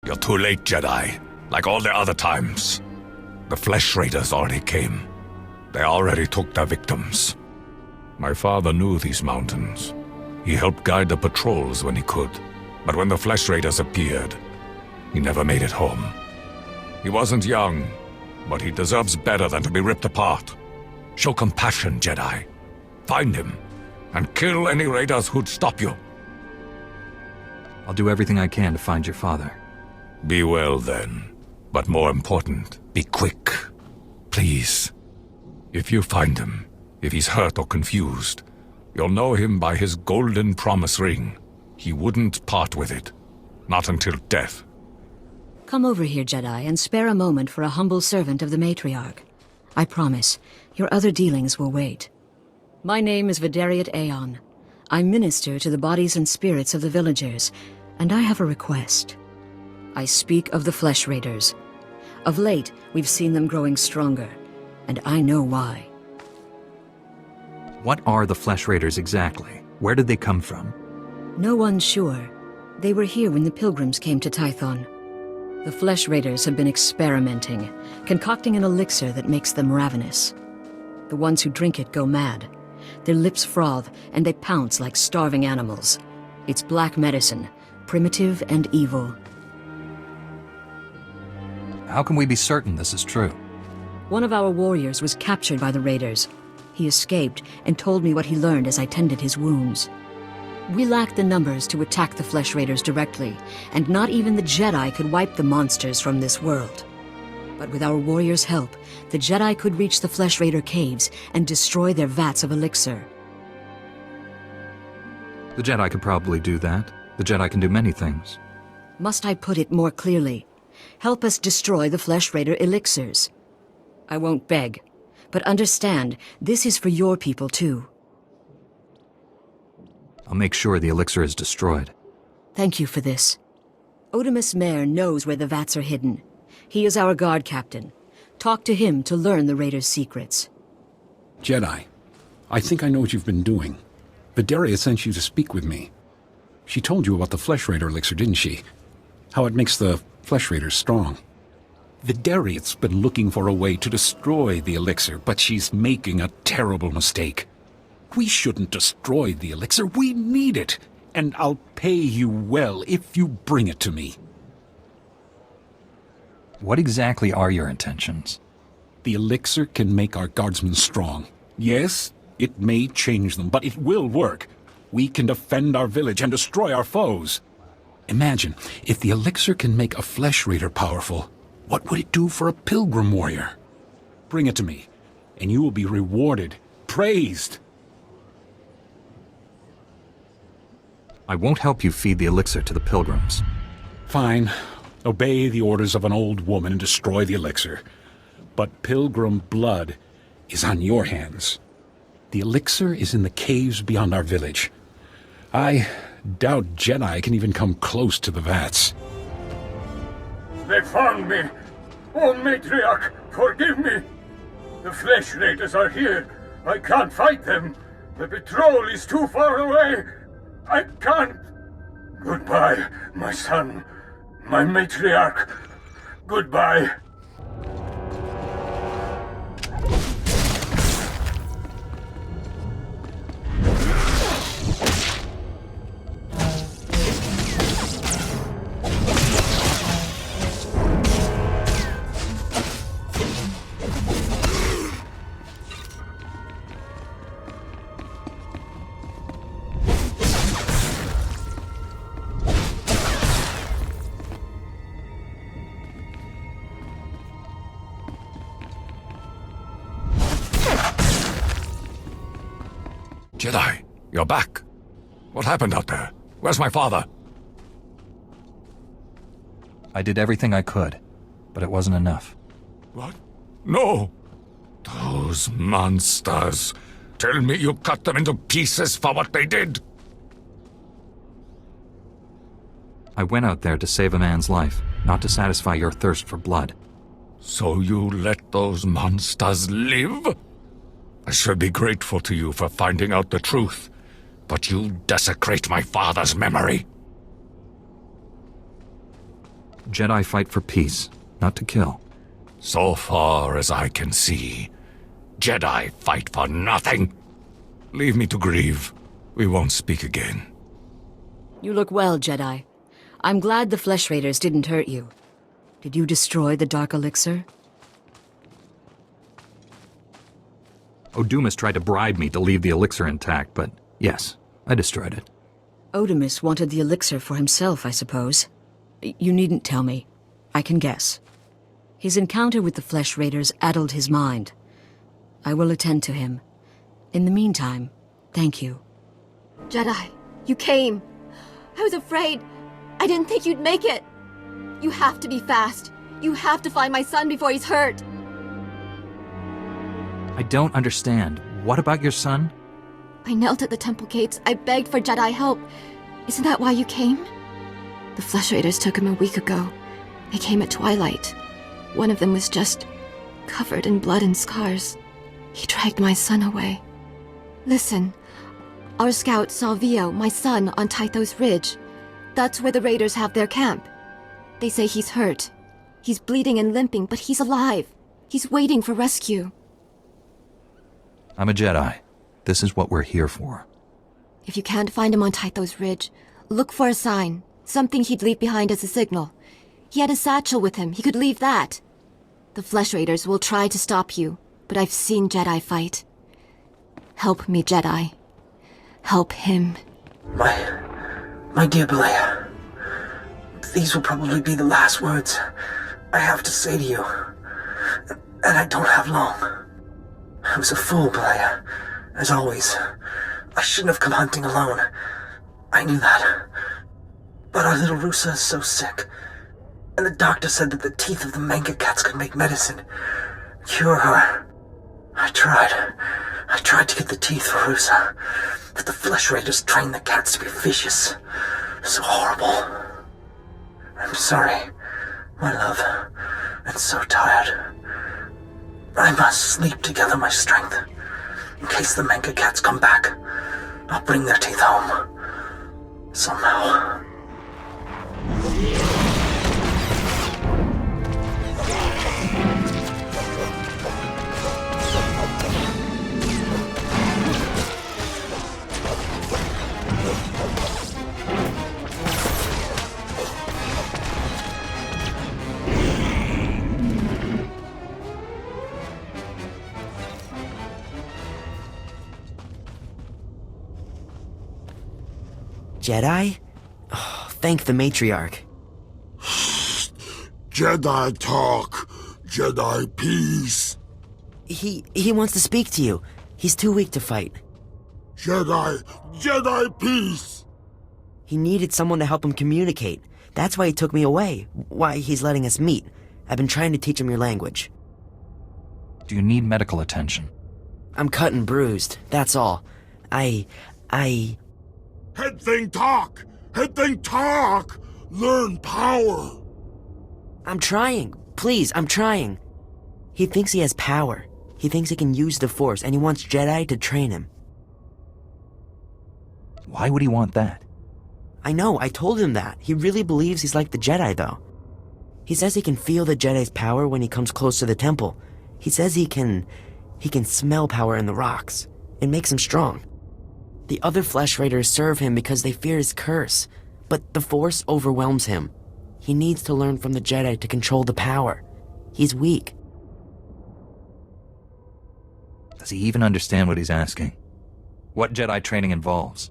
You're too late, Jedi. Like all the other times. The Flesh Raiders already came. They already took their victims. My father knew these mountains. He helped guide the patrols when he could. But when the Flesh Raiders appeared, he never made it home. He wasn't young, but he deserves better than to be ripped apart. Show compassion, Jedi. Find him, and kill any raiders who'd stop you. I'll do everything I can to find your father. Be well, then. But more important, be quick. Please. If you find him, if he's hurt or confused, you'll know him by his golden promise ring. He wouldn't part with it. Not until death. Come over here, Jedi, and spare a moment for a humble servant of the matriarch. I promise, your other dealings will wait. My name is Vidariat Aeon. I minister to the bodies and spirits of the villagers, and I have a request. I speak of the Flesh Raiders. Of late, we've seen them growing stronger, and I know why. What are the Flesh Raiders exactly? Where did they come from? No one's sure. They were here when the pilgrims came to Tython. The Flesh Raiders have been experimenting, concocting an elixir that makes them ravenous. The ones who drink it go mad. Their lips froth, and they pounce like starving animals. It's black medicine, primitive and evil. How can we be certain this is true? One of our warriors was captured by the raiders. He escaped and told me what he learned as I tended his wounds. We lacked the numbers to attack the Flesh Raiders directly, and not even the Jedi could wipe the monsters from this world. But with our warriors' help, the Jedi could reach the Flesh Raider caves and destroy their vats of elixir. The Jedi could probably do that. The Jedi can do many things. Must I put it more clearly? Help us destroy the Flesh Raider elixirs. I won't beg, but understand, this is for your people too. I'll make sure the elixir is destroyed. Thank you for this. Otimus Mare knows where the vats are hidden. He is our guard captain. Talk to him to learn the Raiders' secrets. Jedi, I think I know what you've been doing. Vidaria sent you to speak with me. She told you about the Flesh Raider elixir, didn't she? How it makes the Flesh Raiders strong. Vidariat's been looking for a way to destroy the elixir, but she's making a terrible mistake. We shouldn't destroy the elixir. We need it. And I'll pay you well if you bring it to me. What exactly are your intentions? The elixir can make our guardsmen strong. Yes, it may change them, but it will work. We can defend our village and destroy our foes. Imagine, if the elixir can make a Flesh Raider powerful, what would it do for a pilgrim warrior? Bring it to me, and you will be rewarded, praised. I won't help you feed the elixir to the pilgrims. Fine. Obey the orders of an old woman and destroy the elixir. But pilgrim blood is on your hands. The elixir is in the caves beyond our village. I doubt Jedi can even come close to the vats. They found me! Oh, matriarch, forgive me! The Flesh Raiders are here. I can't fight them. The patrol is too far away. I can't. Goodbye, my son. My matriarch. Goodbye. Jedi, you're back. What happened out there? Where's my father? I did everything I could, but it wasn't enough. What? No! Those monsters! Tell me you cut them into pieces for what they did! I went out there to save a man's life, not to satisfy your thirst for blood. So you let those monsters live? I should be grateful to you for finding out the truth, but you desecrate my father's memory. Jedi fight for peace, not to kill. So far as I can see, Jedi fight for nothing. Leave me to grieve. We won't speak again. You look well, Jedi. I'm glad the Flesh Raiders didn't hurt you. Did you destroy the Dark Elixir? Odumas tried to bribe me to leave the elixir intact, but yes, I destroyed it. Odumas wanted the elixir for himself, I suppose. You needn't tell me. I can guess. His encounter with the Flesh Raiders addled his mind. I will attend to him. In the meantime, thank you. Jedi, you came. I was afraid. I didn't think you'd make it. You have to be fast. You have to find my son before he's hurt. I don't understand. What about your son? I knelt at the temple gates. I begged for Jedi help. Isn't that why you came? The Flesh Raiders took him a week ago. They came at twilight. One of them was just covered in blood and scars. He dragged my son away. Listen, our scout saw Vio, my son, on Tythos Ridge. That's where the Raiders have their camp. They say he's hurt. He's bleeding and limping, but he's alive. He's waiting for rescue. I'm a Jedi. This is what we're here for. If you can't find him on Tythos Ridge, look for a sign. Something he'd leave behind as a signal. He had a satchel with him. He could leave that. The Flesh Raiders will try to stop you, but I've seen Jedi fight. Help me, Jedi. Help him. My dear Belea, these will probably be the last words I have to say to you. And I don't have long. I was a fool, Belea. As always. I shouldn't have come hunting alone. I knew that. But our little Rosa is so sick. And the doctor said that the teeth of the manga cats could make medicine. Cure her. I tried to get the teeth for Rosa. But the Flesh Raiders trained the cats to be vicious. So horrible. I'm sorry, my love. I'm so tired. I must sleep to gather my strength. In case the manga cats come back, I'll bring their teeth home. Somehow. Jedi? Oh, thank the matriarch. Jedi talk. Jedi peace. He wants to speak to you. He's too weak to fight. Jedi peace. He needed someone to help him communicate. That's why he took me away. Why he's letting us meet. I've been trying to teach him your language. Do you need medical attention? I'm cut and bruised, that's all. Head thing talk. Head thing talk. Learn power. I'm trying. Please, I'm trying. He thinks he has power. He thinks he can use the Force, and he wants Jedi to train him. Why would he want that? I know, I told him that. He really believes he's like the Jedi, though. He says he can feel the Jedi's power when he comes close to the temple. He says he can smell power in the rocks. It makes him strong. The other Flesh Raiders serve him because they fear his curse, but the Force overwhelms him. He needs to learn from the Jedi to control the power. He's weak. Does he even understand what he's asking? What Jedi training involves?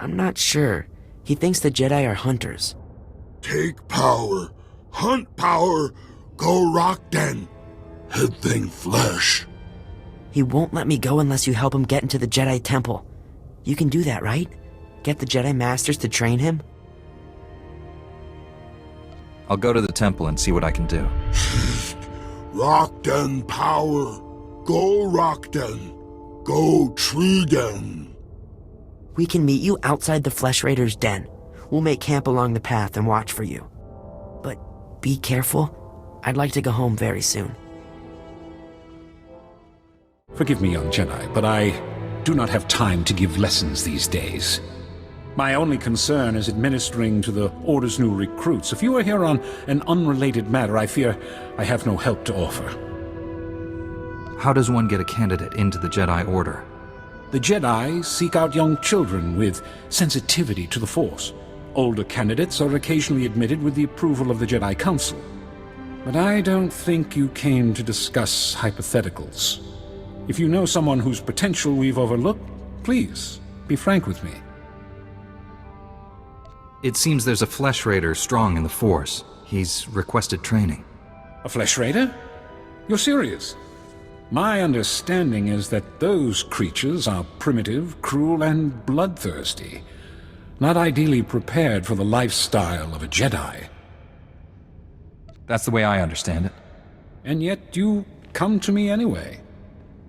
I'm not sure. He thinks the Jedi are hunters. Take power. Hunt power. Go rock den. Head thing flesh. He won't let me go unless you help him get into the Jedi Temple. You can do that, right? Get the Jedi Masters to train him? I'll go to the temple and see what I can do. Rock den power. Go rock den. Go tree den. We can meet you outside the Flesh Raiders' den. We'll make camp along the path and watch for you. But be careful. I'd like to go home very soon. Forgive me, young Jedi, but I do not have time to give lessons these days. My only concern is administering to the Order's new recruits. If you are here on an unrelated matter, I fear I have no help to offer. How does one get a candidate into the Jedi Order? The Jedi seek out young children with sensitivity to the Force. Older candidates are occasionally admitted with the approval of the Jedi Council. But I don't think you came to discuss hypotheticals. If you know someone whose potential we've overlooked, please, be frank with me. It seems there's a Flesh Raider strong in the Force. He's requested training. A Flesh Raider? You're serious? My understanding is that those creatures are primitive, cruel, and bloodthirsty. Not ideally prepared for the lifestyle of a Jedi. That's the way I understand it. And yet you come to me anyway.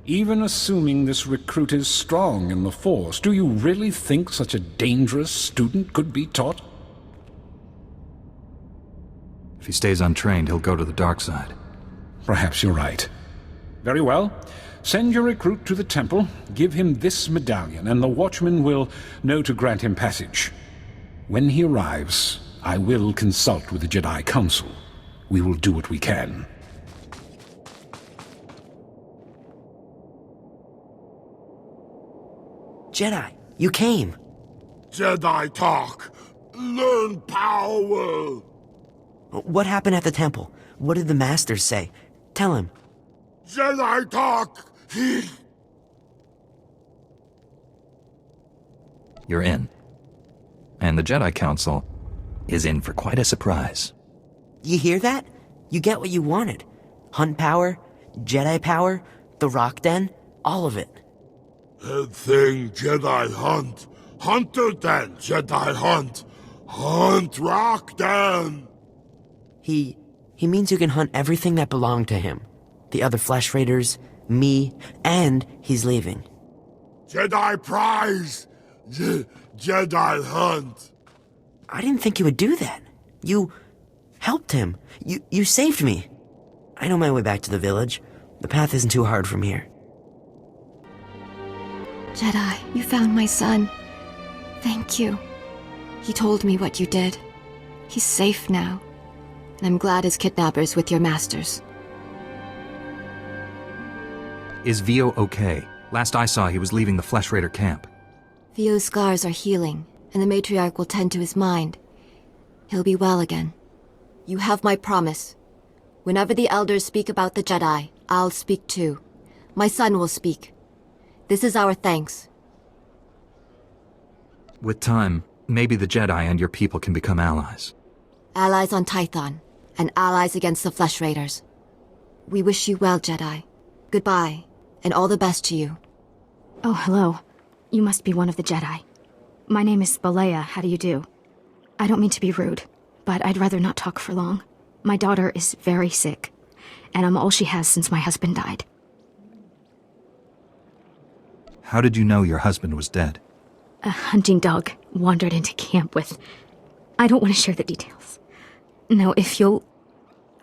Even assuming this recruit is strong in the Force, do you really think such a dangerous student could be taught? If he stays untrained, he'll go to the dark side. Perhaps you're right. Very well. Send your recruit to the temple, give him this medallion, and the Watchman will know to grant him passage. When he arrives, I will consult with the Jedi Council. We will do what we can. Jedi, you came. Jedi talk. Learn power. What happened at the temple? What did the Masters say? Tell him. Jedi talk. You're in. And the Jedi Council is in for quite a surprise. You hear that? You get what you wanted. Hunt power, Jedi power, the Rock Den, all of it. Head thing Jedi hunt. Hunter Den Jedi hunt. Hunt Rock Den. He means you can hunt everything that belonged to him. The other Flesh Raiders, me, and he's leaving. Jedi prize. Jedi hunt. I didn't think you would do that. You helped him. You saved me. I know my way back to the village. The path isn't too hard from here. Jedi, you found my son. Thank you. He told me what you did. He's safe now. And I'm glad his kidnapper's with your masters. Is Vio okay? Last I saw, he was leaving the Flesh Raider camp. Vio's scars are healing, and the matriarch will tend to his mind. He'll be well again. You have my promise. Whenever the elders speak about the Jedi, I'll speak too. My son will speak. This is our thanks. With time, maybe the Jedi and your people can become allies. Allies on Tython, and allies against the Flesh Raiders. We wish you well, Jedi. Goodbye, and all the best to you. Oh, hello. You must be one of the Jedi. My name is Balea. How do you do? I don't mean to be rude, but I'd rather not talk for long. My daughter is very sick, and I'm all she has since my husband died. How did you know your husband was dead? A hunting dog wandered into camp with... I don't want to share the details. No, if you'll...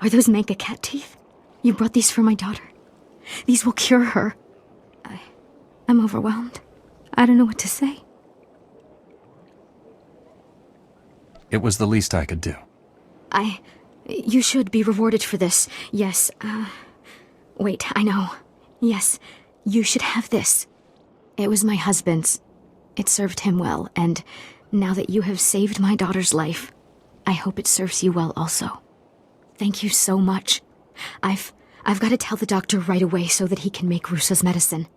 Are those manga cat teeth? You brought these for my daughter. These will cure her. I'm overwhelmed. I don't know what to say. It was the least I could do. You should be rewarded for this. Yes, wait, I know. Yes, you should have this. It was my husband's. It served him well, and now that you have saved my daughter's life, I hope it serves you well also. Thank you so much. I've got to tell the doctor right away so that he can make Rosa's medicine.